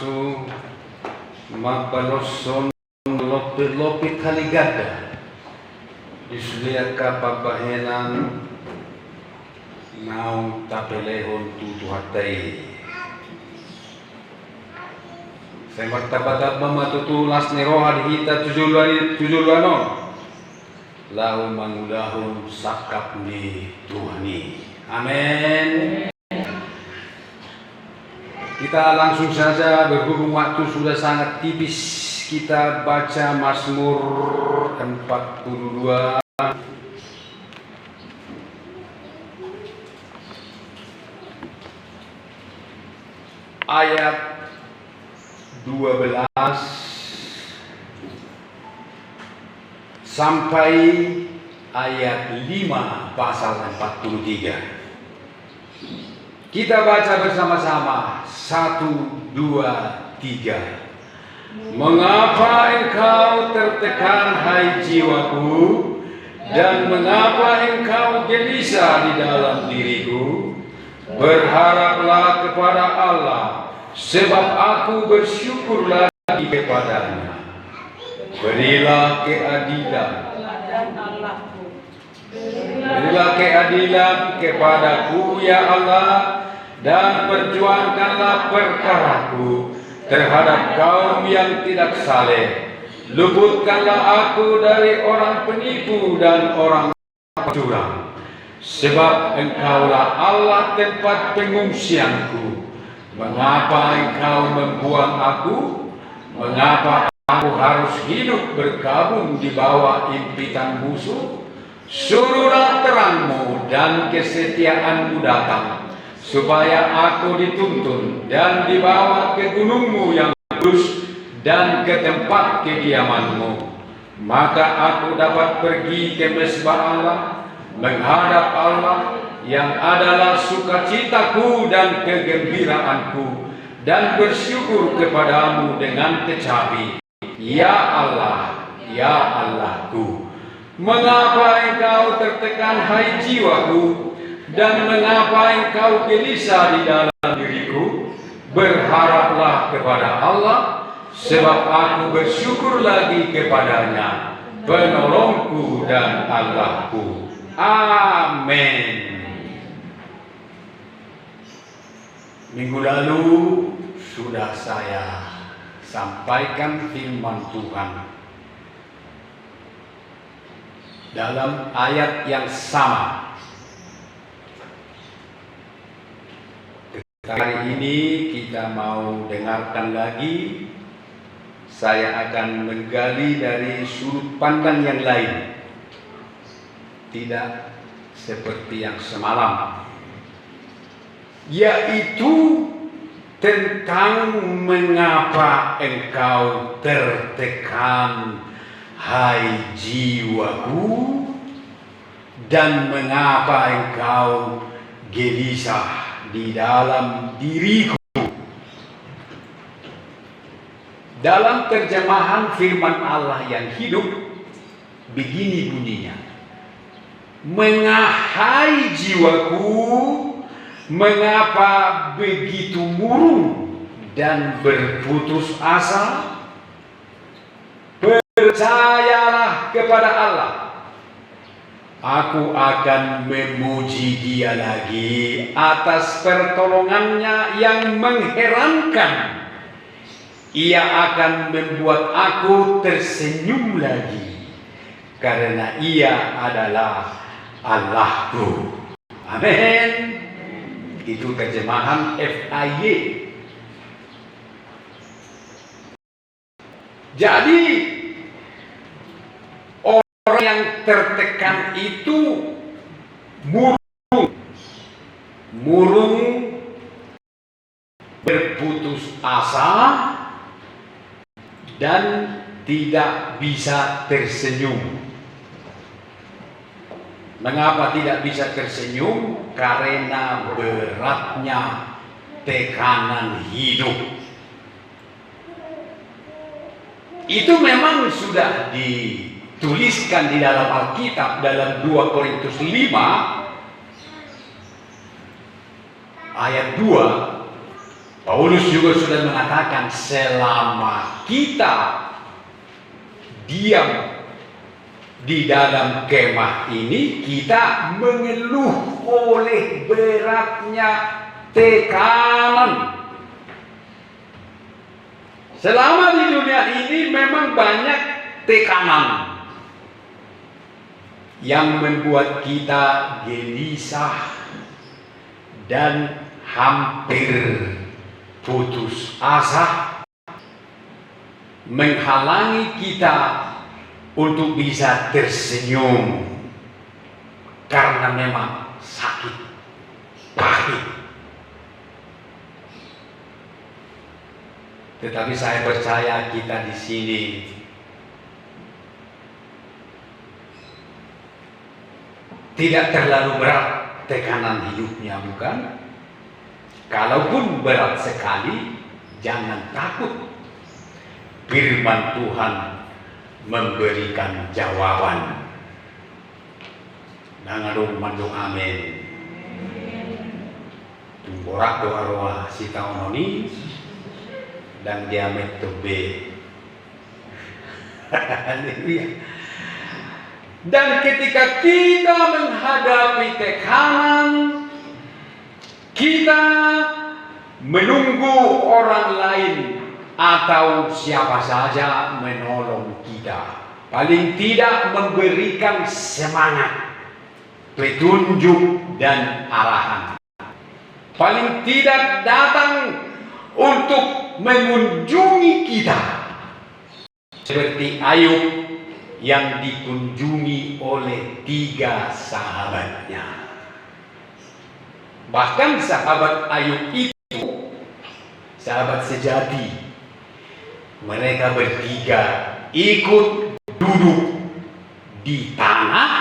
masu mapaloson lopi kaligada disulia ka papahenan naung tapelehon tutuhatai saya martabat matutulas ni roha dihita tujuluanon lahu mangulahun sakap ni Tuhani. Amin. Kita langsung saja, berhubung waktu sudah sangat tipis, kita baca Mazmur 42 ayat 12 sampai ayat 5 pasal 43. Kita baca bersama-sama. 1, 2, 3. Mengapa engkau tertekan hai jiwaku, dan mengapa engkau gelisah di dalam diriku? Berharaplah kepada Allah, sebab aku bersyukur lagi kepadanya. Berilah keadilan, berilah keadilan kepadaku ya Allah, dan perjuangkanlah perkaraku terhadap kaum yang tidak saleh. Luputkanlah aku dari orang penipu dan orang curang, sebab engkaulah Allah tempat pengungsianku. Mengapa engkau membuang aku? Mengapa aku harus hidup berkabung di bawah impitan musuh? Suruhlah terangmu dan kesetiaanmu datang, supaya aku dituntun dan dibawa ke gunungmu yang kudus dan ke tempat kediamanmu. Maka aku dapat pergi ke mezbah Allah, menghadap Allah yang adalah sukacitaku dan kegembiraanku, dan bersyukur kepadamu dengan kecapi. Ya Allah, ya Allahku, mengapa engkau tertekan hai jiwaku, dan mengapa engkau gelisah di dalam diriku? Berharaplah kepada Allah, sebab aku bersyukur lagi kepadanya, penolongku dan Allahku. Amin. Minggu lalu sudah saya sampaikan firman Tuhan dalam ayat yang sama. Hari ini kita mau dengarkan lagi. Saya akan menggali dari sudut pandang yang lain, tidak seperti yang semalam, yaitu tentang mengapa engkau tertekan hai jiwaku, dan mengapa engkau gelisah di dalam diriku. Dalam terjemahan firman Allah yang hidup, begini bunyinya: mengahai jiwaku, mengapa begitu murung dan berputus asa? Percayalah kepada Allah, aku akan memuji Dia lagi atas pertolongannya yang mengherankan. Ia akan membuat aku tersenyum lagi, karena Ia adalah Allahku. Amin. Itu terjemahan FIY. Jadi orang yang tertekan itu murung, berputus asa, dan tidak bisa tersenyum. Mengapa tidak bisa tersenyum? Karena beratnya tekanan hidup. Itu memang sudah dituliskan di dalam Alkitab, dalam 2 Korintus 5 ayat 2. Paulus juga sudah mengatakan selama kita diam di dalam kemah ini, kita mengeluh oleh beratnya tekanan. Selama di dunia ini memang banyak tekanan yang membuat kita gelisah dan hampir putus asa, menghalangi kita untuk bisa tersenyum karena memang sakit, pahit. Tetapi saya percaya kita di sini tidak terlalu berat tekanan hidupnya, bukan? Kalaupun berat sekali, jangan takut. Firman Tuhan memberikan jawaban. Nangadong mandong amin. Tunggorak doa roa si taononi dan diamet tobe. Haleluya. Dan ketika kita menghadapi tekanan, kita menunggu orang lain atau siapa saja menolong kita. Paling tidak memberikan semangat, petunjuk dan arahan. Paling tidak datang untuk mengunjungi kita. Seperti Ayub yang dikunjungi oleh 3 sahabatnya. Bahkan sahabat Ayub itu sahabat sejati. Mereka bertiga ikut duduk di tanah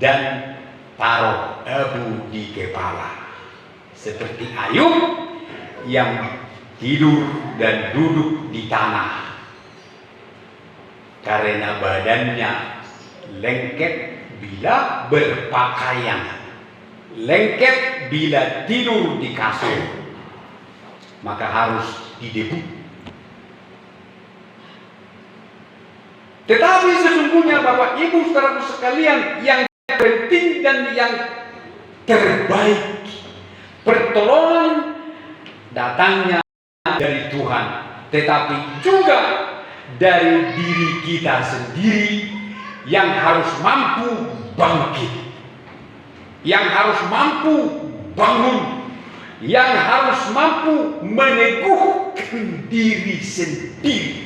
dan taruh abu di kepala. Seperti Ayub yang tidur dan duduk di tanah karena badannya lengket bila berpakaian, lengket bila tidur di kasur, maka harus didebus. Tetapi sesungguhnya Bapak Ibu saudara sekalian, yang penting dan yang terbaik, pertolongan datangnya dari Tuhan, tetapi juga dari diri kita sendiri yang harus mampu bangkit, yang harus mampu bangun, yang harus mampu meneguhkan diri sendiri.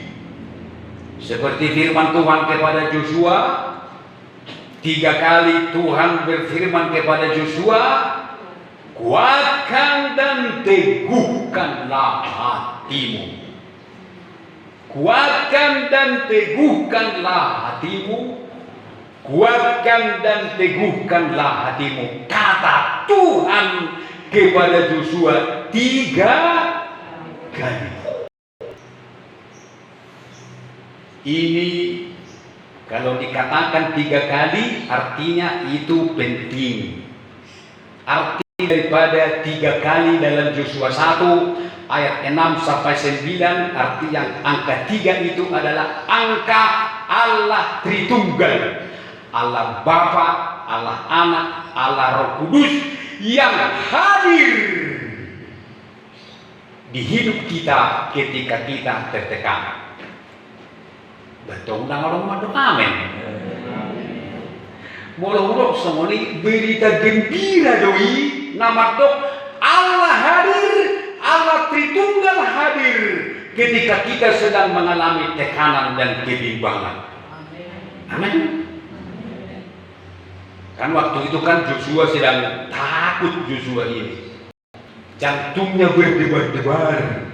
Seperti firman Tuhan kepada Joshua, 3 kali Tuhan berfirman kepada Joshua, kuatkan dan teguhkanlah hatimu. Kuatkan dan teguhkanlah hatimu. Kuatkan dan teguhkanlah hatimu. Kata Tuhan kepada Joshua 3 kali. Ini kalau dikatakan 3 kali artinya itu penting. Arti daripada 3 kali dalam Joshua 1 ayat 6 sampai 9, arti yang angka 3 itu adalah angka Allah Tritunggal. Allah Bapa, Allah Anak, Allah Roh Kudus yang hadir di hidup kita ketika kita tertekan. Betul nang orang madu amin. Mula-mula semua ini berita gembira doi, nama dok Allah hadir, Allah Tritunggal hadir ketika kita sedang mengalami tekanan dan kebimbangan. Amin. Kan waktu itu kan Joshua sedang takut. Joshua ini jantungnya berdebar-debar.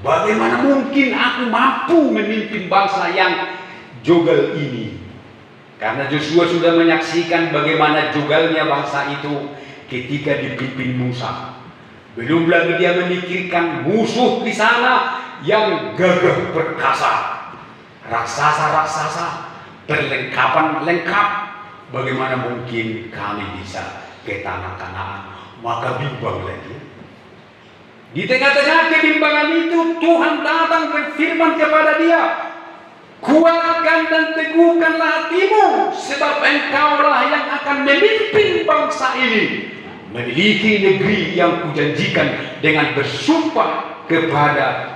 Bagaimana mungkin aku mampu memimpin bangsa yang jogal ini? Karena Joshua sudah menyaksikan bagaimana jogalnya bangsa itu ketika dipimpin Musa. Belum lagi dia memikirkan musuh di sana yang gagah perkasa, raksasa-raksasa, perlengkapan lengkap. Bagaimana mungkin kami bisa ke tanah Kanaan? Maka bimbang lagi. Di tengah-tengah kebimbangan itu Tuhan datang berfirman kepada dia, kuatkan dan teguhkanlah hatimu, sebab engkaulah yang akan memimpin bangsa ini memiliki negeri yang kujanjikan dengan bersumpah kepada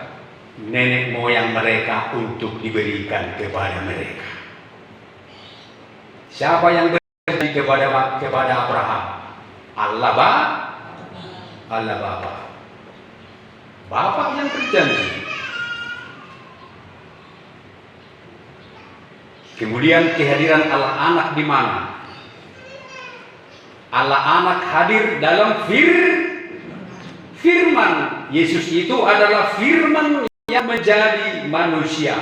nenek moyang mereka untuk diberikan kepada mereka. Siapa yang berjanji kepada Abraham? Allah Bapa. Bapa yang berjanji. Kemudian kehadiran Allah Anak di mana? Allah Anak hadir dalam firman. Yesus itu adalah firman yang menjadi manusia.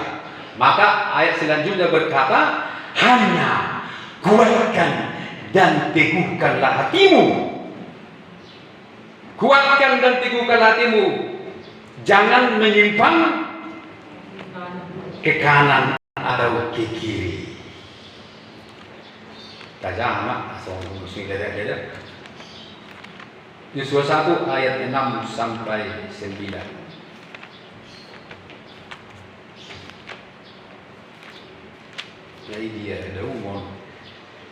Maka ayat selanjutnya berkata, hanya kuatkan dan teguhkanlah hatimu. Kuatkan dan teguhkanlah hatimu. Jangan menyimpang ke kanan atau ke kiri. Tajam, Yosua 1 ayat 6 sampai 9. Jadi dia ada umum.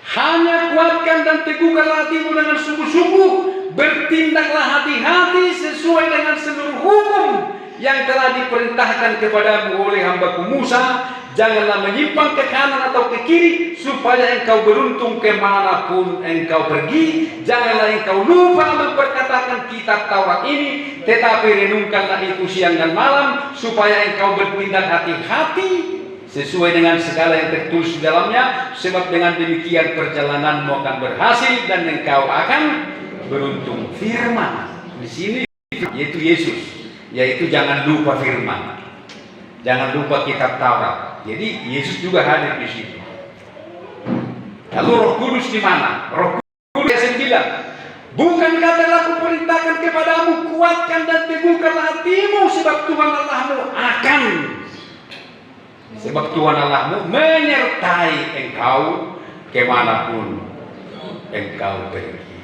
Hanya kuatkan dan teguhkanlah hatimu dengan sungguh-sungguh. Bertindaklah hati-hati sesuai dengan seluruh hukum yang telah diperintahkan kepadamu oleh hambaku Musa. Janganlah menyimpang ke kanan atau ke kiri, supaya engkau beruntung kemanapun engkau pergi. Janganlah engkau lupa memperkatakan kitab Taurat ini, tetapi renungkanlah itu siang dan malam, supaya engkau bertindak hati-hati sesuai dengan segala yang tertulis di dalamnya. Sebab dengan demikian perjalananmu akan berhasil dan engkau akan beruntung. Firman di sini yaitu Yesus, yaitu jangan lupa firman, jangan lupa kitab Taurat. Jadi Yesus juga hadir di situ. Lalu Roh Kudus di mana? Roh Kudus yang bilang, bukankah telah kuperintahkan kepadamu, kuatkan dan teguhkanlah hatimu, sebab Tuhan Allahmu akan, sebab Tuhan Allahmu menyertai engkau kemanapun engkau pergi.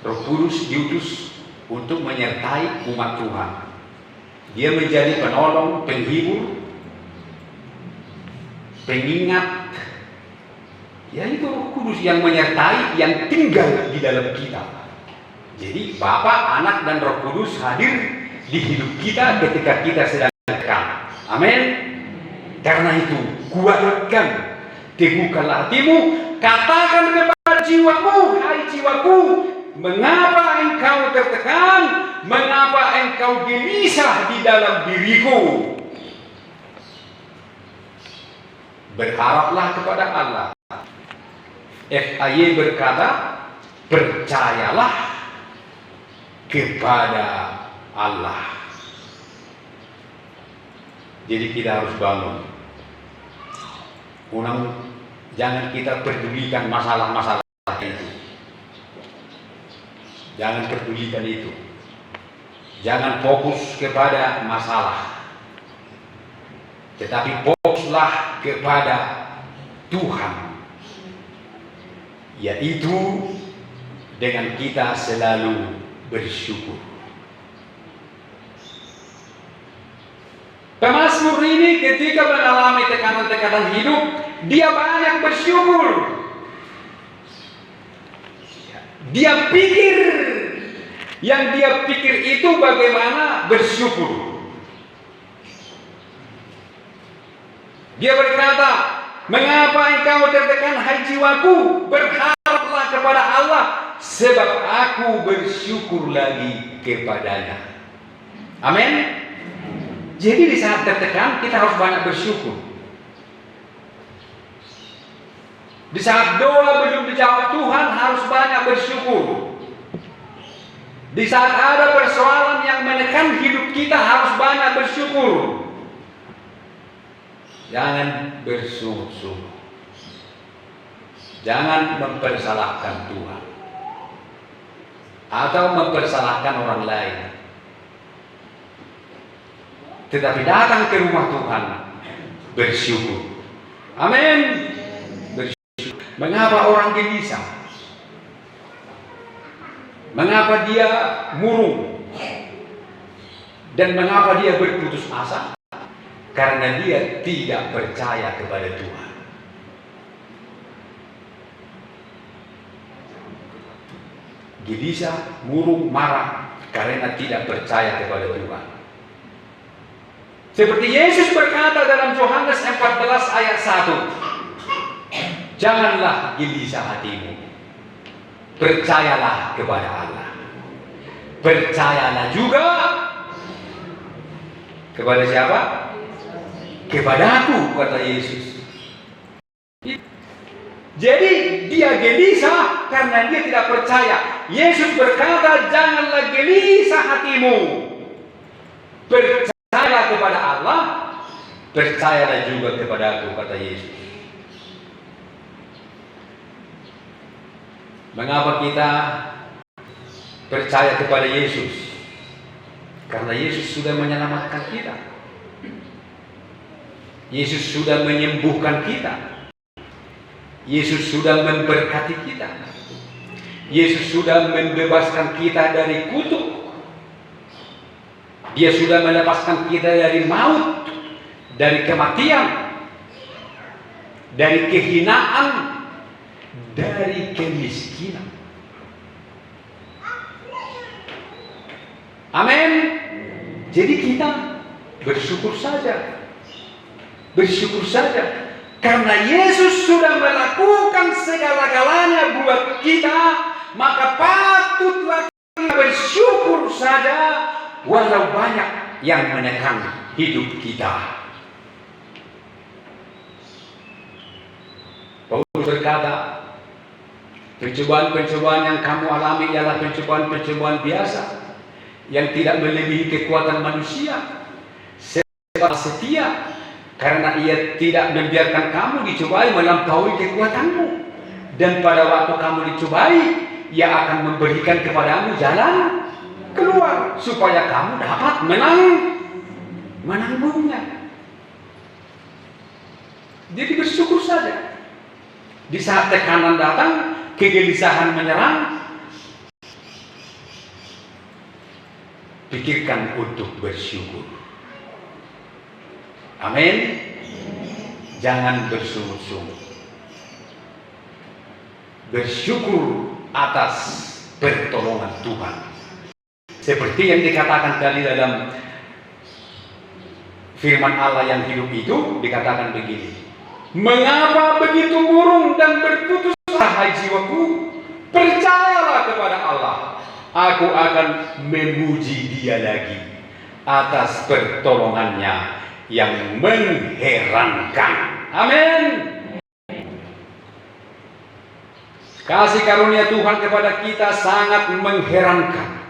Roh Kudus diutus untuk menyertai umat Tuhan. Dia menjadi penolong, penghibur, pengingat. Ya, itu Roh Kudus yang menyertai, yang tinggal di dalam kita. Jadi Bapa, Anak dan Roh Kudus hadir di hidup kita ketika kita sedang tekan. Amin. Karena itu kuatkan, teguhkanlah hatimu, katakan kepada jiwamu, hai jiwaku, mengapa engkau tertekan? Mengapa engkau gelisah di dalam diriku? Berharaplah kepada Allah. FAY berkata, percayalah kepada Allah. Jadi kita harus bangun. Jangan kita pedulikan masalah-masalah itu. Jangan pedulikan itu. Jangan fokus kepada masalah, tetapi fokuslah kepada Tuhan, yaitu dengan kita selalu bersyukur. Pemazmur ini ketika mengalami tekanan-tekanan hidup, dia banyak bersyukur. Dia pikir, yang dia pikir itu bagaimana bersyukur. Dia berkata, mengapa engkau tertekan hai jiwaku? Berharaplah kepada Allah, sebab aku bersyukur lagi kepadanya. Amin. Jadi di saat tertekan kita harus banyak bersyukur. Di saat doa belum dijawab Tuhan harus banyak bersyukur. Di saat ada persoalan yang menekan hidup kita harus banyak bersyukur. Jangan bersungguh-sungguh. Jangan mempersalahkan Tuhan atau mempersalahkan orang lain. Tetapi datang ke rumah Tuhan bersyukur. Amin. Bersyukur. Mengapa orang gelisah? Mengapa dia murung? Dan mengapa dia berputus asa? Karena dia tidak percaya kepada Tuhan. Gelisah, murung, marah karena tidak percaya kepada Tuhan. Seperti Yesus berkata dalam Yohanes 14 ayat 1. Janganlah gelisah hatimu. Percayalah kepada Allah. Percayalah juga kepada siapa? Kepadaku, kata Yesus. Jadi dia gelisah karena dia tidak percaya. Yesus berkata, janganlah gelisah hatimu. Percayalah kepada Allah, percayalah juga kepadaku, kata Yesus. Mengapa kita percaya kepada Yesus? Karena Yesus sudah menyelamatkan kita. Yesus sudah menyembuhkan kita. Yesus sudah memberkati kita. Yesus sudah membebaskan kita dari kutuk. Dia sudah melepaskan kita dari maut, dari kematian, dari kehinaan, dari kemiskinan. Amin. Jadi kita bersyukur saja. Bersyukur saja. Karena Yesus sudah melakukan segala-galanya buat kita, maka patutlah kita bersyukur saja walau banyak yang menekan hidup kita. Paulus berkata, pencobaan-pencobaan yang kamu alami ialah pencobaan-pencobaan biasa yang tidak melebihi kekuatan manusia. Sebab setia, karena ia tidak membiarkan kamu dicobai melampaui kekuatanmu. Dan pada waktu kamu dicobai, ia akan memberikan kepadamu jalan keluar supaya kamu dapat menanggungnya. Jadi bersyukur saja. Di saat tekanan datang, kegelisahan menyerang, pikirkan untuk bersyukur. Amin. Jangan bersungut-sungut. Bersyukur atas pertolongan Tuhan. Seperti yang dikatakan tadi dalam firman Allah yang hidup itu, dikatakan begini. Mengapa begitu murung dan berputus asa, hai jiwaku? Percayalah kepada Allah. Aku akan memuji Dia lagi atas pertolongannya yang mengherankan. Amin. Kasih karunia Tuhan kepada kita sangat mengherankan.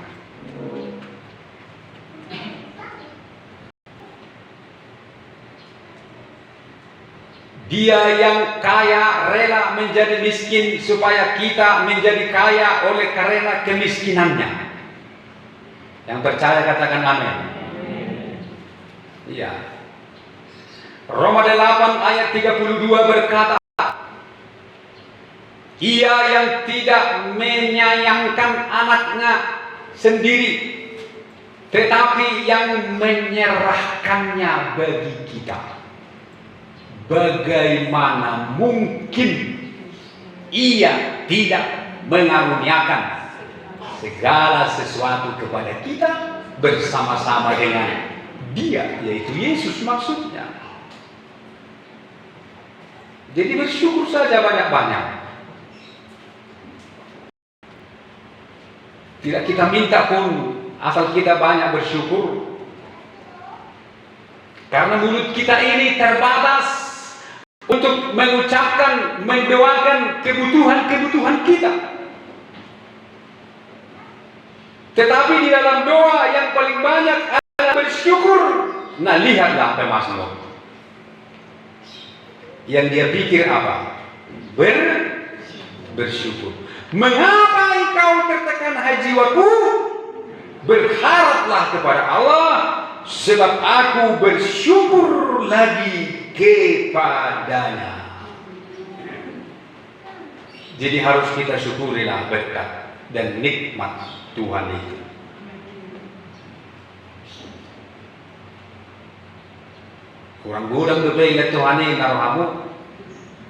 Dia yang kaya rela menjadi miskin supaya kita menjadi kaya oleh karena kemiskinannya. Yang percaya katakan amin. Iya. Roma 8 ayat 32 berkata, ia yang tidak menyayangkan anaknya sendiri, tetapi yang menyerahkannya bagi kita. Bagaimana mungkin ia tidak mengaruniakan segala sesuatu kepada kita bersama-sama dengan Dia, yaitu Yesus maksudnya. Jadi bersyukur saja banyak-banyak. Tidak kita minta pun, asal kita banyak bersyukur. Karena mulut kita ini terbatas untuk mengucapkan, mendoakan kebutuhan-kebutuhan kita. Tetapi di dalam doa yang paling banyak adalah bersyukur. Nah, lihatlah pemazmur. Yang dia pikir apa? Bersyukur. Mengapa engkau tertekan, hai jiwaku? Berharaplah kepada Allah, sebab aku bersyukur lagi kepadanya. Jadi harus kita syukurilah berkat dan nikmat Tuhan itu. Kurang godang betul ingat Tuhan ini naruh kamu,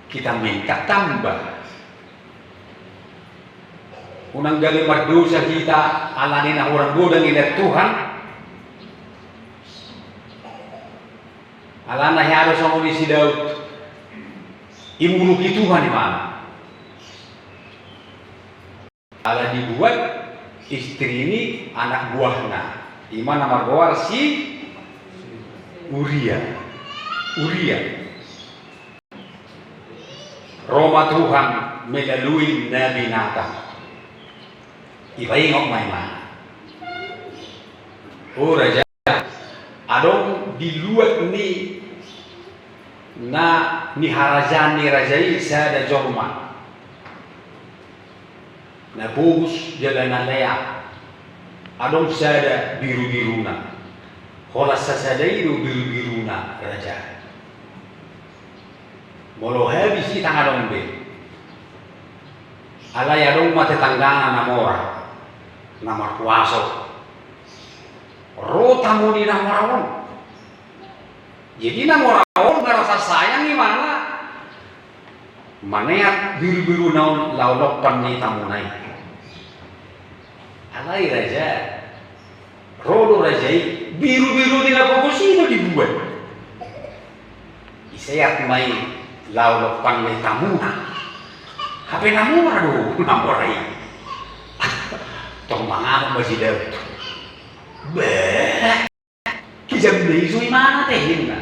kita minta tambah. Unang gali mardosa kita alani na orang godang ingat Tuhan. Alana harus sama si Daud. Imuluki Tuhan di mana? Ala dibuat istri ini anak buahnya. Iman nama goar si Uria. Roma Tuhan melalui Nabi Nathan. Ibaingok may mana. Oh raja, adong diluat ni na ni harajan ni rajai sada jorma. Na bus jalan alaya. Adong sada biru-biruna. Holas sasadairu biru-biruna raja. Molo habis si tangadong be. Alaya dong mate tanggana namora. Nama kuaso rota muni namorawon. Jadi namorawon ngerasa sayang gimana? Maneat biru-biru naon laulok ni tamunai. Alai raja, rodo rajai biru-biru di lapokos itu dibuat. Isayat mai laulok ni tamuna. Hape namora do namorai. Tong mangamang masih Daud. Beh, kijam isu mana teh na.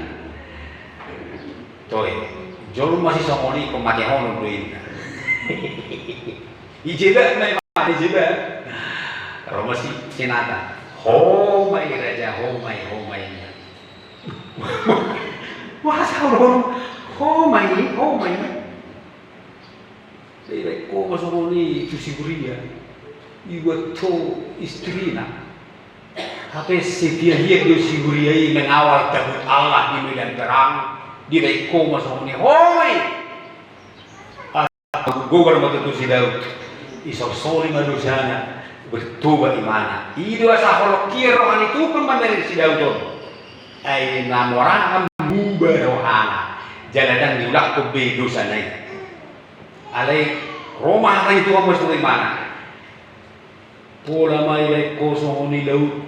Toy, jolum masih songoni pemakai hono duit. Ijeba mai mana ijeba. Kalau masih senata. Homai raja, homai. Wah, sao homai. Dai ko masuk ni tu siguria. Ibu tu istrinya, tapi setiap dia siguriai mengawal takut Allah di medan perang, di reko masuk ni, hoi, aku gobar mata tu si Daud, isok soli madusana, bertobat imana, itu asal kalau kira rohani itu kan bandar si Daud, namorang mubah rohana, jalanan diulah ke dosa naik, alai Roma itu kamu masuk imana. Pola mai kosong ni laut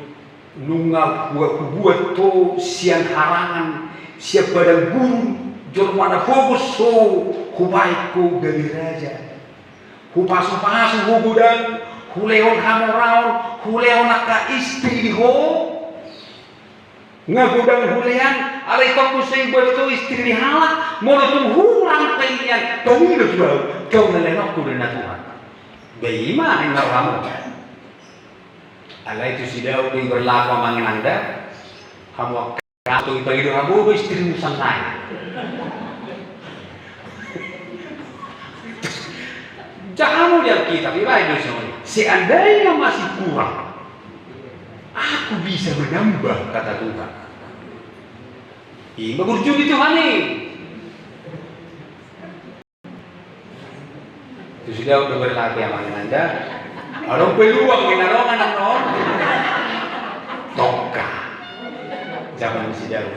nunga buat to siang harangan siap badan burung jor mana fokus so hubai ko dari raja hupasu hubudang huleon hamoraon huleon ka istri ho ngagudang hulean alai tong kusai buat to istri hala mo tung hurang kaian tong itu kau nalenok ku dan Tuhan beima ing ramu. Allah itu si Daud yang berlaku amangin anda, kamu katu itu hidup kamu istrimu santai. Jangan lihat kita, ibadah semuanya. Seandainya masih kurang, aku bisa menambah kata Tuhan. Ini berjudi Tuhan ini. Itu si Daud yang berlaku amangin anda. Orang peluang minarongan ang noon. Toka. Zaman si Daud.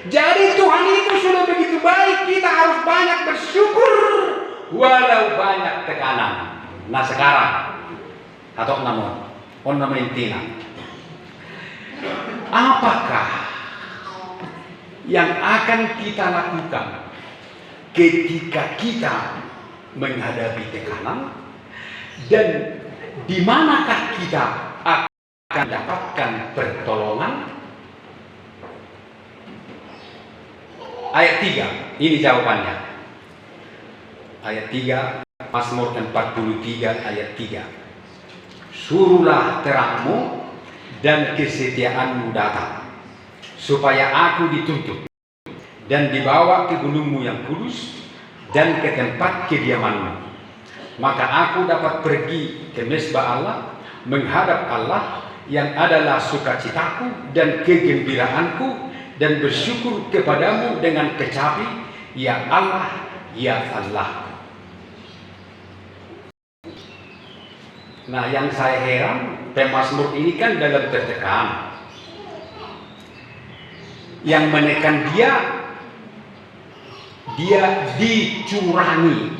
Jadi Tuhan itu sudah begitu baik, kita harus banyak bersyukur walau banyak tekanan. Nah sekarang atau namun ornamentina. Apakah yang akan kita lakukan ketika kita menghadapi tekanan? Dan di manakah kita akan dapatkan pertolongan? Ayat 3, ini jawabannya. Ayat 3, Mazmur 43 ayat 3. Suruhlah terangmu dan kesetiaanmu datang, supaya aku dituntut dan dibawa ke gunungmu yang kudus dan ke tempat kediamanmu. Maka aku dapat pergi ke mezbah Allah, menghadap Allah yang adalah sukacitaku dan kegembiraanku, dan bersyukur kepadamu dengan kecapi, ya Allah, ya Allah. Nah, yang saya heran, pemazmur ini kan dalam tertekan. yang menekan dia dicurangi.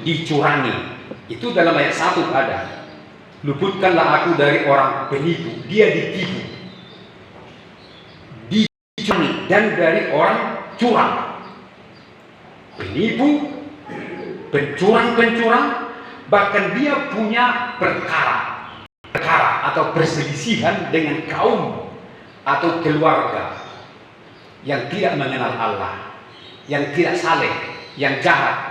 Itu dalam ayat 1 ada. Luputkanlah aku dari orang penipu, dia ditipu, dicurangi, dan dari orang curang, penipu, pencurang, bahkan dia punya perkara atau perselisihan dengan kaum atau keluarga yang tidak mengenal Allah, yang tidak saleh, yang jahat.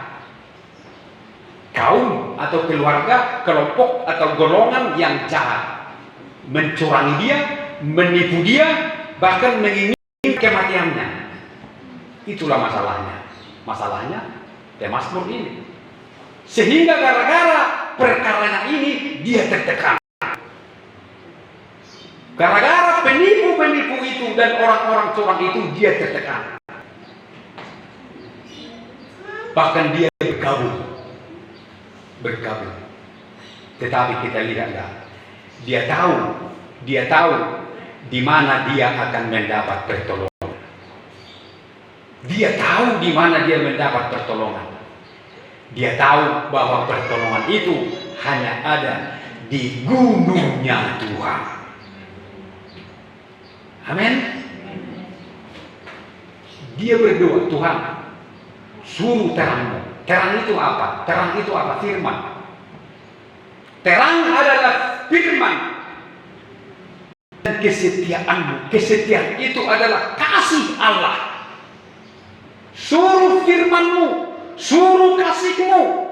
Kaum atau keluarga, kelompok atau golongan yang jahat, mencurangi dia, menipu dia, bahkan menginginkan kematiannya. Itulah masalahnya Mazmur ini. Sehingga gara-gara perkara ini dia tertekan. Gara-gara penipu-penipu itu dan orang-orang curang itu dia tertekan. Bahkan dia berkabung. Tetapi kita lihatlah, dia tahu di mana dia akan mendapat pertolongan. Dia tahu di mana dia mendapat pertolongan. Dia tahu bahwa pertolongan itu hanya ada di gunungnya Tuhan. Amin. Dia berdoa, Tuhan, suruh terangmu. Terang itu apa? Firman. Terang adalah firman. Dan kesetiaanmu. Kesetiaan itu adalah kasih Allah. Suruh firmanmu, suruh kasihmu,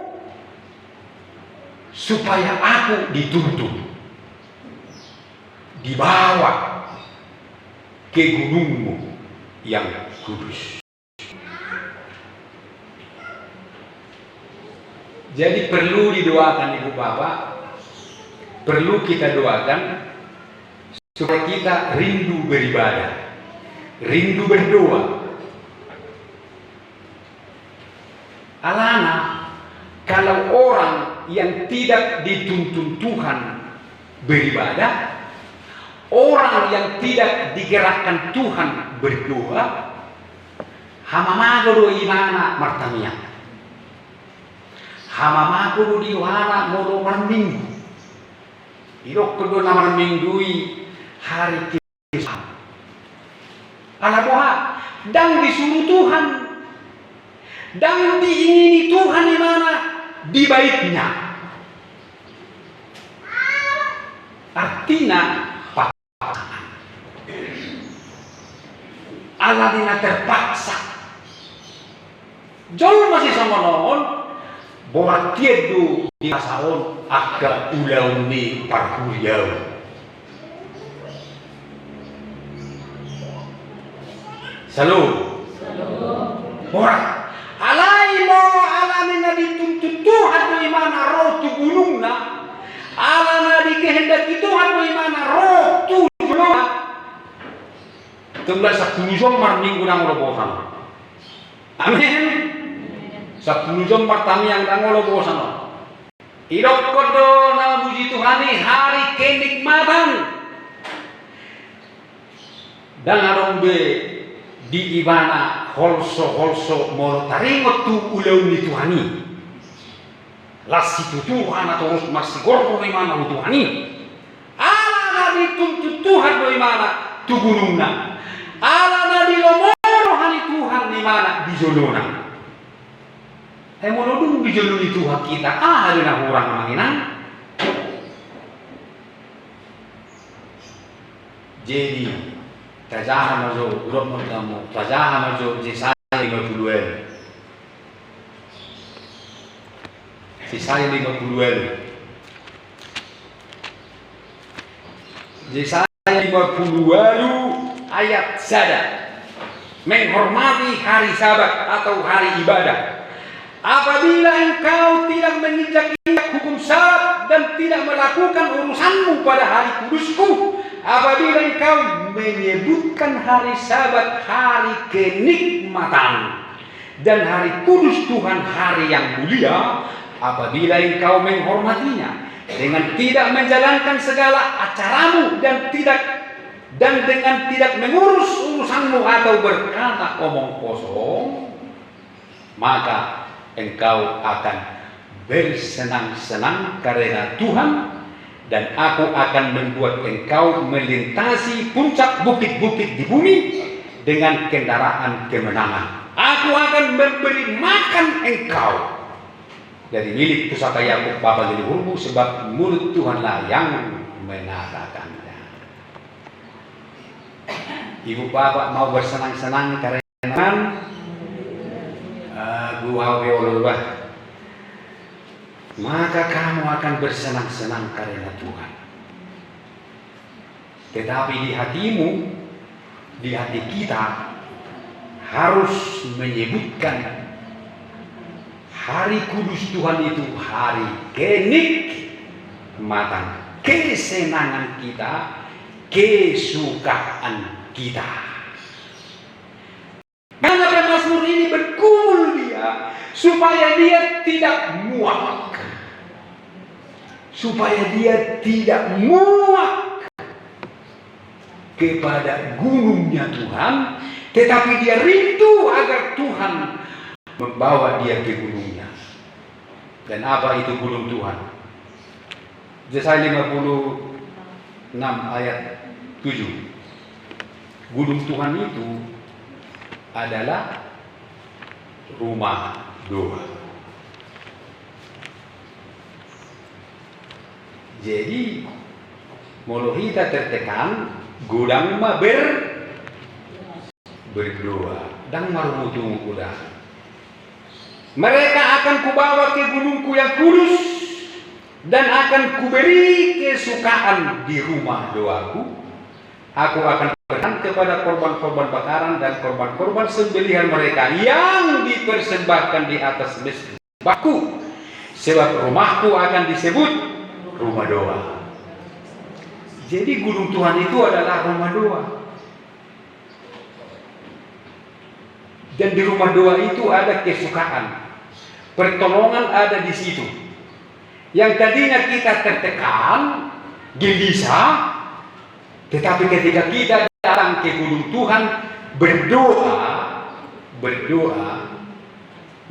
supaya aku dituntun, dibawa ke gunungmu yang kudus. Jadi perlu didoakan Ibu Bapak, perlu kita doakan supaya kita rindu beribadah, rindu berdoa. Alana, kalau orang yang tidak dituntun Tuhan beribadah, orang yang tidak digerakkan Tuhan berdoa, hamamago imana martamia. Hamamago di wana modo marminggu. Irok kedua nama marminggui hari Kristus. Alaboha dan disuruh Tuhan, dan diingini Tuhan di mana? Di baitnya. Artinya paksaan. Allah dina terpaksa. Jol masih sama noon. Borat tiedu di asaon agak ulau ni parhuriau. Salut. Borat. Alai mo alami na dituntut Tuhan mo imana roh tu gunungna. Ala na dikehendaki Tuhan mo imana roh tu gunungna. Tunggal sa kunjong marminggu nang robosan. Amin. Sa kunjong martami yang nang robosan. Idok kodo na puji Tuhani hari kenikmatan. Dan arombe di ibana holso molo taringot tu ulau ni Tuhani. Lasi tu Tuhan atau harus masih gorgo di mana Tuhani. Ala na dituntut Tuhan di mana tu gunungna. Ala na dilomoro hani Tuhan di mana di zolona. Molo dulu di zoloni Tuhan kita ada na kurang manginan. Jadi tajaha majo urut mutamu tajaha majo jisai 50.000 jisai 50.000 jisai 50.000 ayat sada menghormati hari Sabat atau hari ibadah. Apabila engkau tidak menginjak-injak hukum Sabat dan tidak melakukan urusanmu pada hari kudusku, apabila engkau menyebutkan hari Sabat hari kenikmatan dan hari kudus Tuhan hari yang mulia, apabila engkau menghormatinya dengan tidak menjalankan segala acaramu dan tidak dan dengan tidak mengurus urusanmu atau berkata omong kosong, maka engkau akan bersenang-senang karena Tuhan, dan aku akan membuat engkau melintasi puncak bukit-bukit di bumi dengan kendaraan kemenangan. Aku akan memberi makan engkau dari milik pusaka Yakub bapa leluhurmu, sebab mulut Tuhanlah yang mengatakannya. Ibu bapak mau bersenang-senang karena maka kamu akan bersenang-senang karena Tuhan. Tetapi di hatimu, di hati kita harus menyebutkan hari kudus Tuhan itu hari kenikmatan, kesenangan kita, kesukaan kita. Karena pemazmur ini bergumul dia supaya dia tidak muak, supaya dia tidak muak kepada gunungnya Tuhan, tetapi dia rindu agar Tuhan membawa dia ke gunungnya. Dan apa itu gunung Tuhan? Yesaya 56 ayat 7. Gunung Tuhan itu adalah rumah doa. Jadi mulut kita tertekan, gudang mah berdoa dan marumutung kuda. Mereka akan kubawa ke gunungku yang kudus dan akan kuberi kesukaan di rumah doaku. Aku akan berikan kepada korban-korban bakaran dan korban-korban sembelihan mereka yang dipersembahkan di atas mezbahku, sebab rumahku akan disebut rumah doa. Jadi gunung Tuhan itu adalah rumah doa. Dan di rumah doa itu ada kesukaan, pertolongan ada di situ. Yang tadinya kita tertekan, gelisah, tetapi ketika kita datang ke gunung Tuhan berdoa,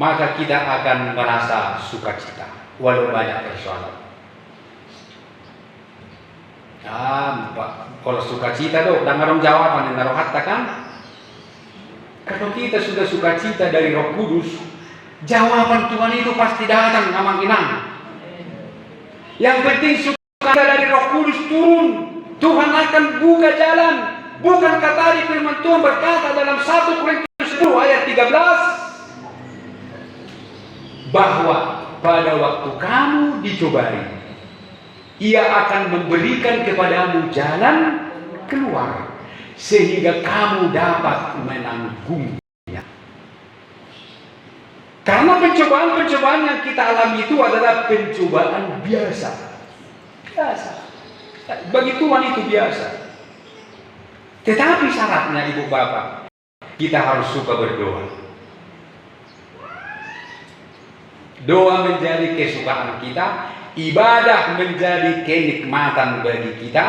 maka kita akan merasa sukacita walau banyak persoalan. Kalau sukacita dong, dan ngarong jawaban yang naruh hatta kan? Kalau kita sudah sukacita dari Roh Kudus, jawaban Tuhan itu pasti datang amang inang. Yang penting sukacita dari Roh Kudus turun, Tuhan akan buka jalan. Bukankah tadi firman Tuhan berkata dalam 1 Korintus 10 ayat 13 bahwa pada waktu kamu dicobai, Ia akan memberikan kepadamu jalan keluar sehingga kamu dapat menanggungnya. Karena pencobaan-pencobaan yang kita alami itu adalah pencobaan biasa. Bagi Tuhan itu biasa. Tetapi syaratnya ibu bapak, kita harus suka berdoa. Doa menjadi kesukaan kita, ibadah menjadi kenikmatan bagi kita.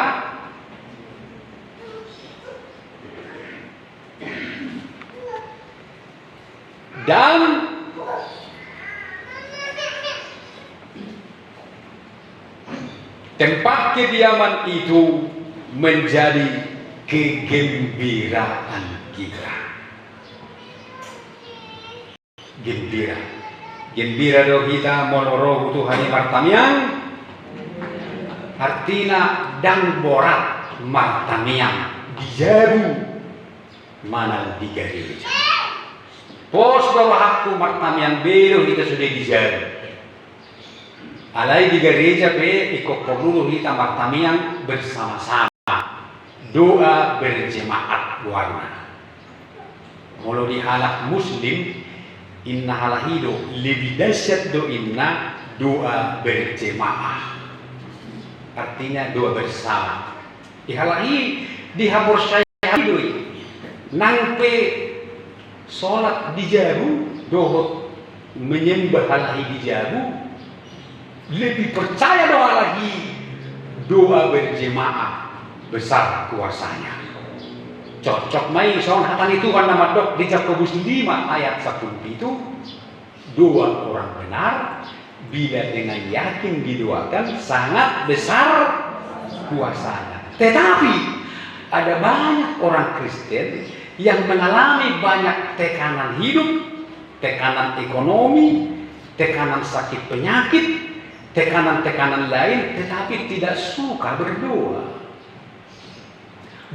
Dan tempat kediaman itu menjadi kegembiraan kita. Gembira do kita moloro Tuhan martamiang, artinya dang borat martamiang dijaru mana di gereja. Pos bahwa aku martamiang bero kita sudah dijaru. Alai di gereja pe ikut perlu kita martamiang bersama-sama. Doa berjemaat warna. Mulu di halak muslim, inna halahido lebih dahsyat do inna doa berjemaah. Artinya doa bersama. Di halahi di habor saya hido nangpe sholat di jabu, dohot menyembah halahi di jabu, lebih percaya doa lagi doa berjemaah besar kuasanya. cocok mai soal hatan itu kan nama dok di Yakobus 5 ayat 10 itu doa orang benar bila dengan yakin didoakan sangat besar kuasanya. Tetapi ada banyak orang Kristen yang mengalami banyak tekanan hidup, tekanan ekonomi, tekanan sakit penyakit, tekanan-tekanan lain, tetapi tidak suka berdoa.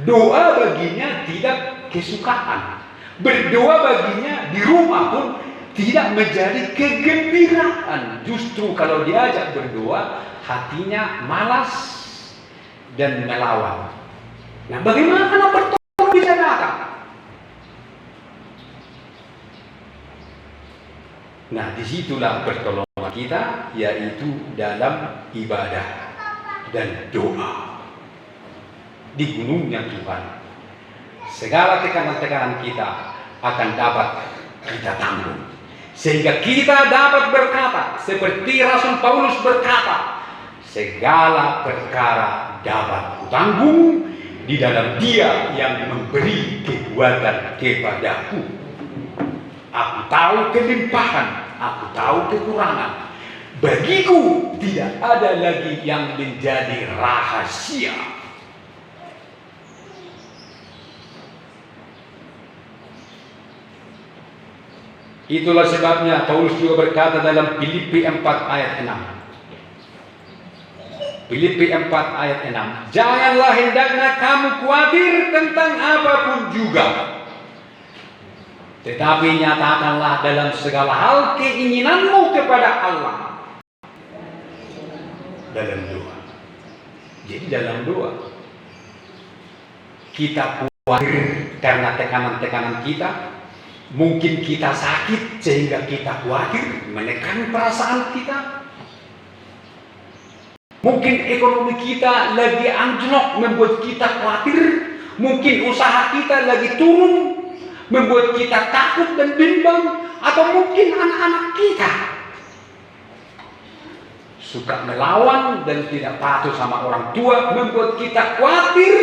Doa baginya tidak kesukaan. Berdoa baginya di rumah pun tidak menjadi kegembiraan. Justru kalau diajak berdoa, hatinya malas dan melawan. Nah, bagaimana pertolongan bisa datang? Nah, disitulah pertolongan kita, yaitu dalam ibadah dan doa. Di gunungnya Tuhan, segala tekanan-tekanan kita akan dapat kita tanggung, sehingga kita dapat berkata seperti Rasul Paulus berkata, segala perkara dapat kutanggung di dalam Dia yang memberi kekuatan kepadaku. Aku tahu kelimpahan, aku tahu kekurangan. Bagiku tidak ada lagi yang menjadi rahasia. Itulah sebabnya Paulus juga berkata dalam Filipi 4 ayat 6. Filipi 4 ayat 6. Janganlah hendaknya kamu khawatir tentang apapun juga, tetapi nyatakanlah dalam segala hal keinginanmu kepada Allah dalam doa. Jadi dalam doa kita khawatir karena tekanan-tekanan kita. Mungkin kita sakit sehingga kita khawatir, menekan perasaan kita. Mungkin ekonomi kita lagi anjlok membuat kita khawatir. Mungkin usaha kita lagi turun membuat kita takut dan bimbang. Atau mungkin anak-anak kita suka melawan dan tidak patuh sama orang tua membuat kita khawatir.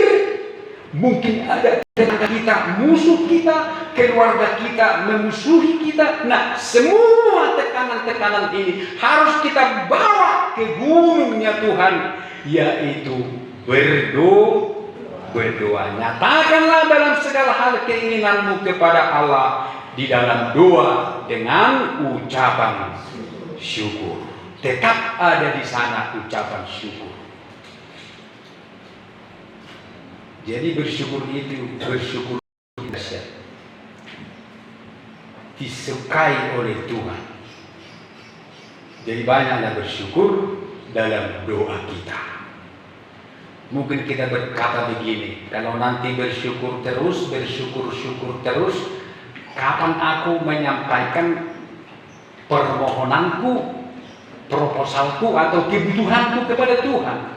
Mungkin ada tetangga kita, musuh kita, keluarga kita memusuhi kita. Nah, semua tekanan-tekanan ini harus kita bawa ke gunungnya Tuhan, yaitu berdoa. Nyatakanlah dalam segala hal keinginanmu kepada Allah di dalam doa dengan ucapan syukur. Tetap ada di sana ucapan syukur. Jadi bersyukur itu dahsyat, disukai oleh Tuhan. Jadi banyaklah bersyukur dalam doa kita. Mungkin kita berkata begini, kalau nanti bersyukur terus, kapan aku menyampaikan permohonanku, proposalku atau kebutuhanku kepada Tuhan?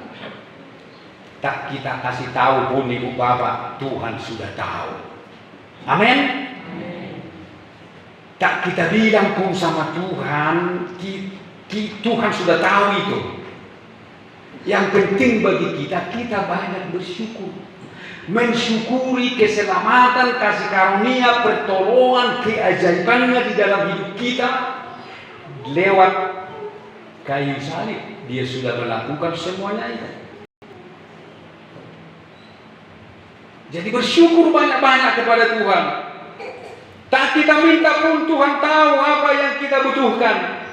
Tak kita kasih tahu pun Ibu Bapak, Tuhan sudah tahu. Amin. Tak kita bilang pun sama Tuhan, Tuhan sudah tahu itu. Yang penting bagi kita, kita banyak bersyukur. Mensyukuri keselamatan, kasih karunia, pertolongan, keajaibannya di dalam hidup kita. Lewat kayu salib, Dia sudah melakukan semuanya itu. Jadi bersyukur banyak-banyak kepada Tuhan. Tak kita minta pun Tuhan tahu apa yang kita butuhkan.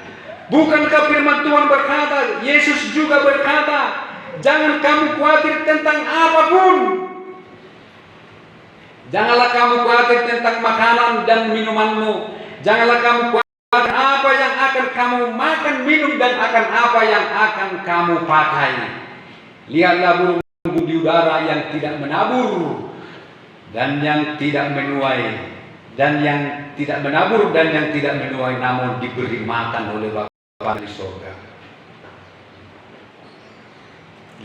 Bukankah firman Tuhan berkata, Yesus juga berkata, jangan kamu khawatir tentang apapun. Janganlah kamu khawatir tentang makanan dan minumanmu. Janganlah kamu khawatir apa yang akan kamu makan, minum, dan akan apa yang akan kamu pakai. Lihatlah burung-burung di udara yang tidak menabur dan yang tidak menuai, dan yang tidak menabur dan yang tidak menuai, namun diberi makan oleh Bapa di surga.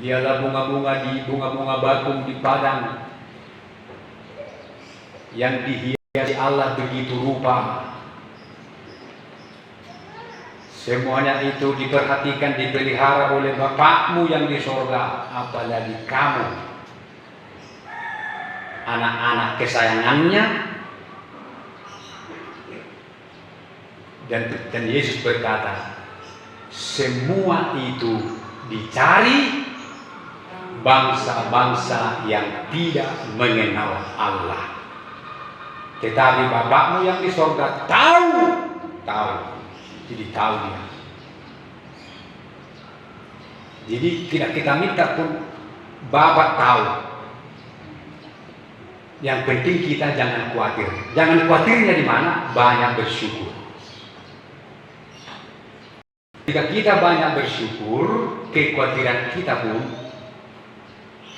Lihatlah bunga-bunga bakung di padang yang dihiasi Allah begitu rupa. Semuanya itu diperhatikan, dipelihara oleh Bapakmu yang di surga. Apalagi kamu. anak-anak kesayangannya. Dan Yesus berkata, semua itu dicari bangsa-bangsa yang tidak mengenal Allah. Tetapi Bapakmu yang di sorga tahu. Jadi tahu dia. Jadi tidak kita minta pun Bapak tahu. Yang penting kita jangan khawatir. Jangan khawatirnya di mana? Banyak bersyukur. Jika kita banyak bersyukur, kekhawatiran kita pun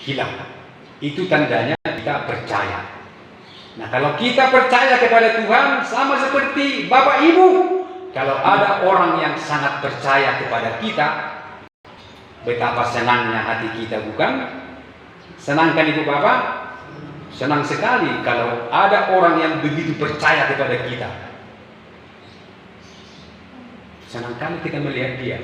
hilang. Itu tandanya kita percaya. Nah, kalau kita percaya kepada Tuhan, sama seperti Bapak Ibu, kalau ada orang yang sangat percaya kepada kita, betapa senangnya hati kita, bukan? Senangkan Ibu Bapak? Senang sekali kalau ada orang yang begitu percaya kepada kita. Senang kali kita melihat dia.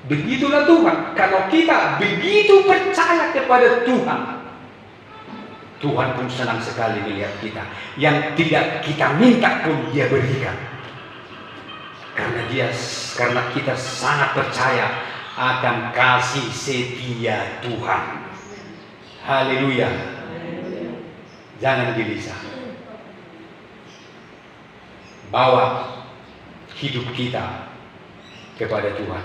Begitulah Tuhan. Kalau kita begitu percaya kepada Tuhan, Tuhan pun senang sekali melihat kita. Yang tidak kita minta pun Dia berikan. Karena kita sangat percaya akan kasih setia Tuhan. Haleluya. Jangan gelisah. Bawa hidup kita kepada Tuhan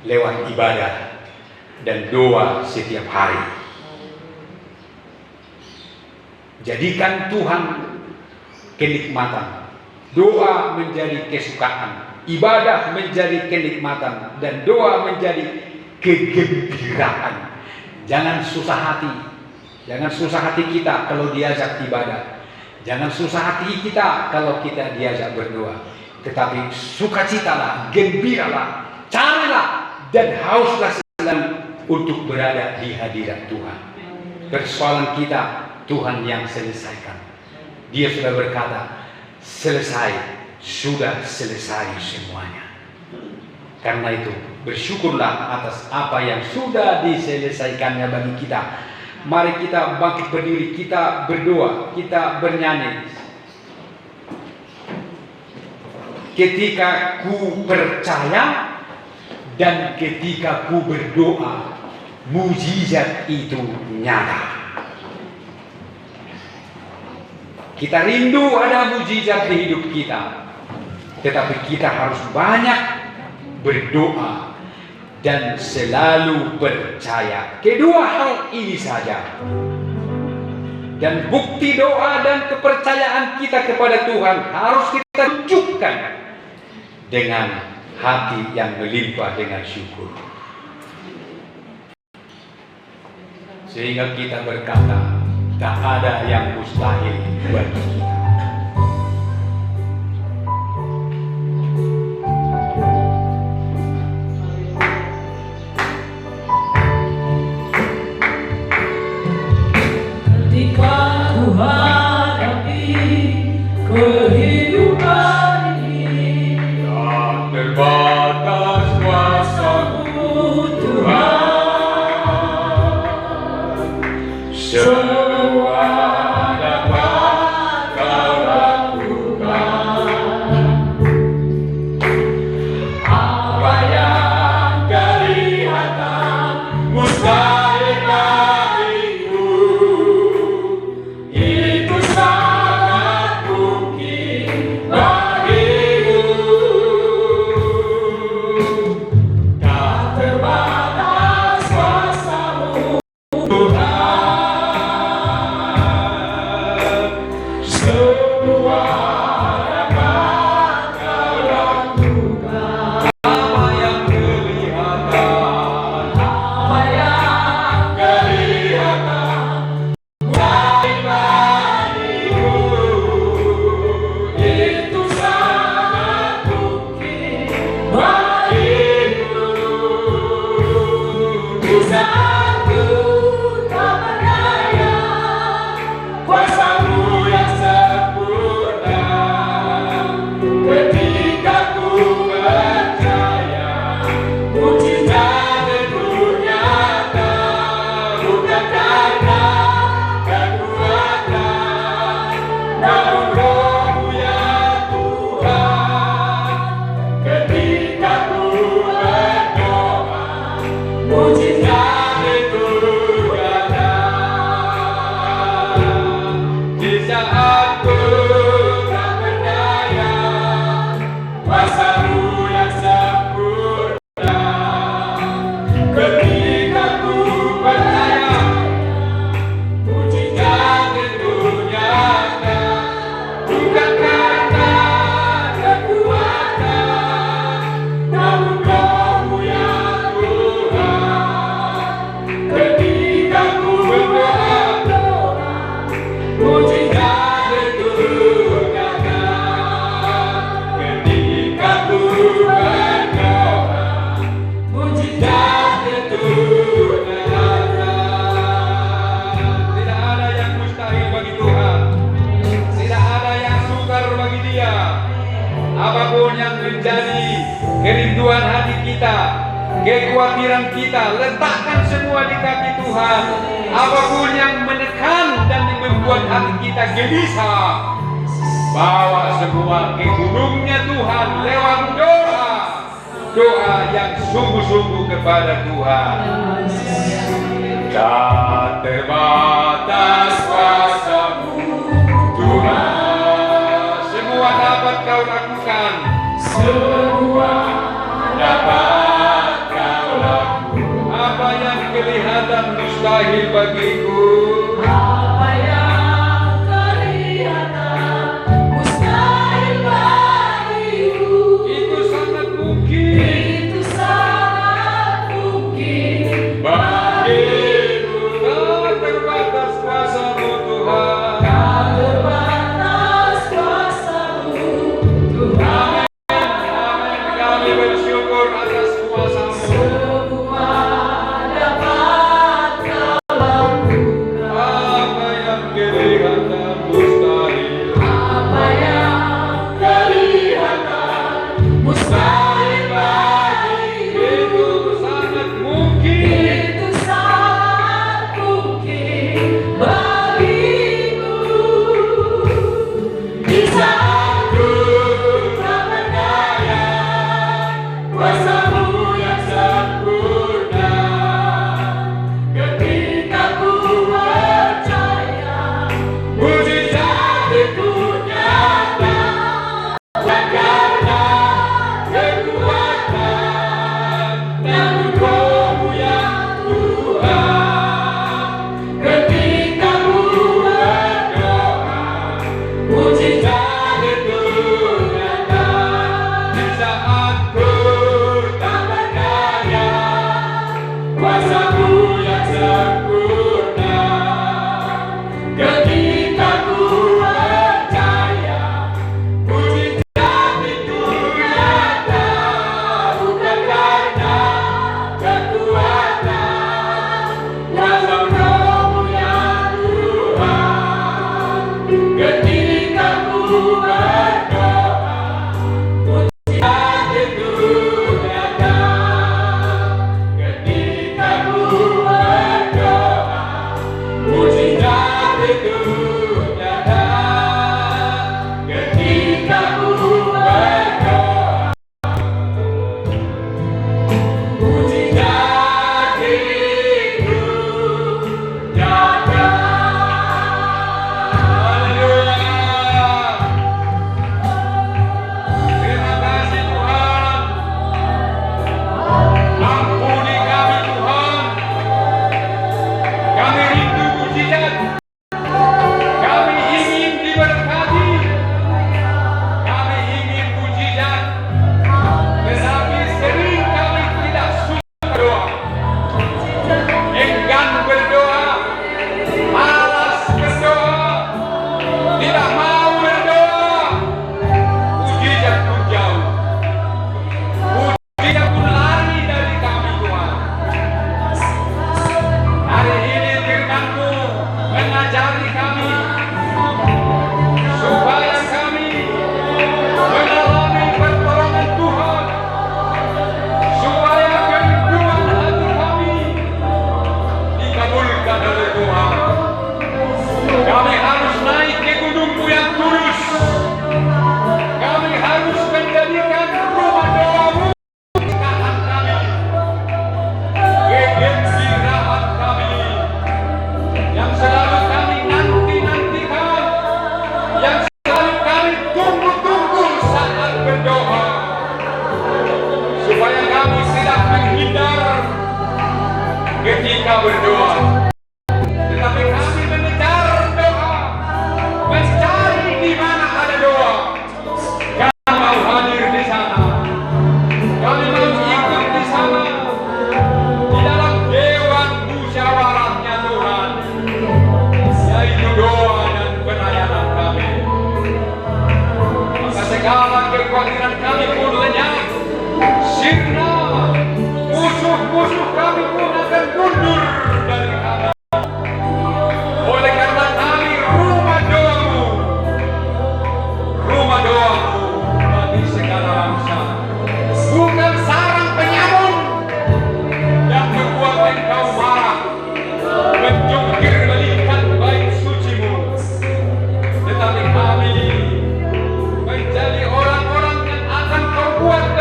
lewat ibadah dan doa setiap hari. Jadikan Tuhan kenikmatan, doa menjadi kesukaan, ibadah menjadi kenikmatan, dan doa menjadi kegembiraan. Jangan susah hati. Jangan susah hati kita kalau diajak ibadah. Jangan susah hati kita kalau kita diajak berdoa. Tetapi sukacitalah, gembiralah, carilah, dan hauslah selalu untuk berada di hadirat Tuhan. Persoalan kita, Tuhan yang selesaikan. Dia sudah berkata, selesai, sudah selesai semuanya. Karena itu, bersyukurlah atas apa yang sudah diselesaikannya bagi kita. Mari kita bangkit berdiri, kita berdoa, kita bernyanyi. Ketika ku percaya dan ketika ku berdoa, mujizat itu nyata. Kita rindu ada mujizat di hidup kita, tetapi kita harus banyak berdoa dan selalu percaya. Kedua hal ini saja. Dan bukti doa dan kepercayaan kita kepada Tuhan harus kita tunjukkan dengan hati yang melimpah dengan syukur. Sehingga kita berkata, tak ada yang mustahil bagi kita. Ketika ku hadapi kehidupan ini, Tak terbatas kuasa-Mu Tuhan, semua dapat Kau lakukan. apa yang kelihatan Mustahil bagiku, itu sangat mungkin bagimu. Tak terbatas kuasa-Mu Tuhan, semua dapat Kau lakukan. apa yang kelihatan, Apa yang kelihatan bagiku, itu sangat mungkin bagiku. Usahaku tak berdaya, kuasa-Mu yang sempurna menjadi kerinduan hati kita, kekhawatiran kita. Letakkan semua di kaki Tuhan. Apapun yang menekan dan membuat hati kita gelisah, bawa semua ke gunungnya Tuhan lewat doa. Doa yang sungguh-sungguh kepada Tuhan. Tak terbatas kuasa-Mu Tuhan, semua dapat Kau lakukan. Semua dapat Kau lakukan. Apa yang kelihatan mustahil bagiku, Apa yang kelihatan mustahil bagiku, itu sangat mungkin itu sangat mungkin bagiku. Tak terbatas kuasa-Mu Tuhan. tak terbatas kuasa-Mu Tuhan. Amin. Kami bersyukur atas kuasa-Mu. Semua dapat Kau lakukan. Apa yang kelihatan mustahil, Apa yang kelihatan mustahil bagiku, itu sangat mungkin. itu sangat mungkin bagiku. Di saat ku tak berdaya, kuasa-Mu yang sempurna. Ketika ku percaya, mujizat itu nyata. Bukan karena kekuatan, namun Roh-Mu ya Tuhan. Ketika ku berdoa, mujizat itu nyata. Di saat ku Tak berdaya, kuasa-Mu yang sempurna. Ketika ku percaya, mujizat itu nyata. Bukan karena kekuatan, namun Roh-Mu ya Tuhan. Ketika ku berdoa, mujizat itu nyata. Ketika ku berdoa, mujizat itu nyata. Ketika ku berdoa, mujizat itu nyata. Haleluya.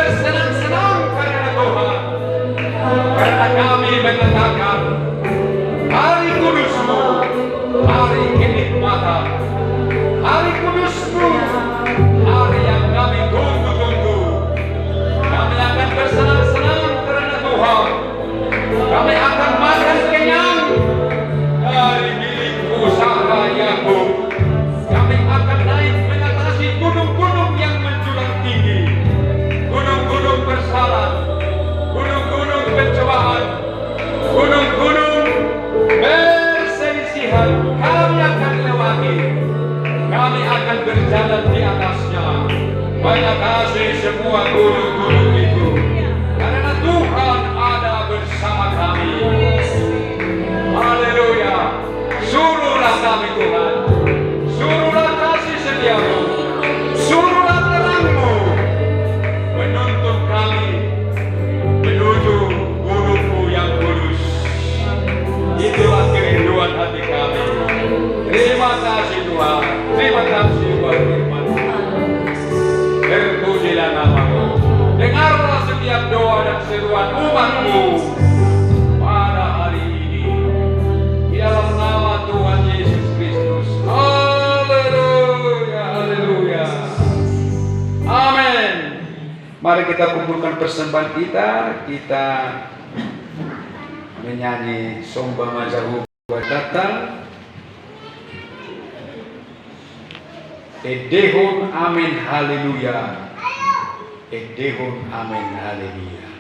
bersenang-senang karena Tuhan. Karena kami mengatakan, hari kudus-Mu, hari kenikmatan, hari kudus-Mu, hari yang kami tunggu-tunggu. Kami akan bersenang-senang karena Tuhan. Kami akan makan kenyang dari milik usaha Yakub. Kami akan naik mengatasi gunung-gunung yang menjulang tinggi, gunung-gunung bersalah, gunung-gunung pencobaan, gunung-gunung perselisihan. Kami akan lewati, kami akan berjalan di atasnya, mengatasi semua gunung-gunung itu, karena Tuhan ada bersama kami. Haleluya. Suruhlah kami Tuhan, suruhlah kasih setiamu, suruhlah terang-Mu menuntun kami menuju gunung-Mu yang kudus. Itulah kerinduan hati kami. Terima kasih Tuhan, terima kasih buat firman-Mu. Terpujilah nama-Mu. Dengarlah setiap doa dan seruan umat-Mu pada hari ini. Di dalam nama Tuhan Yesus Kristus. Haleluya, haleluya. Amin. Mari kita kumpulkan persembahan kita menyanyi Somba Mazahu Batata. Edehon amin haleluya. Edehon amin haleluya.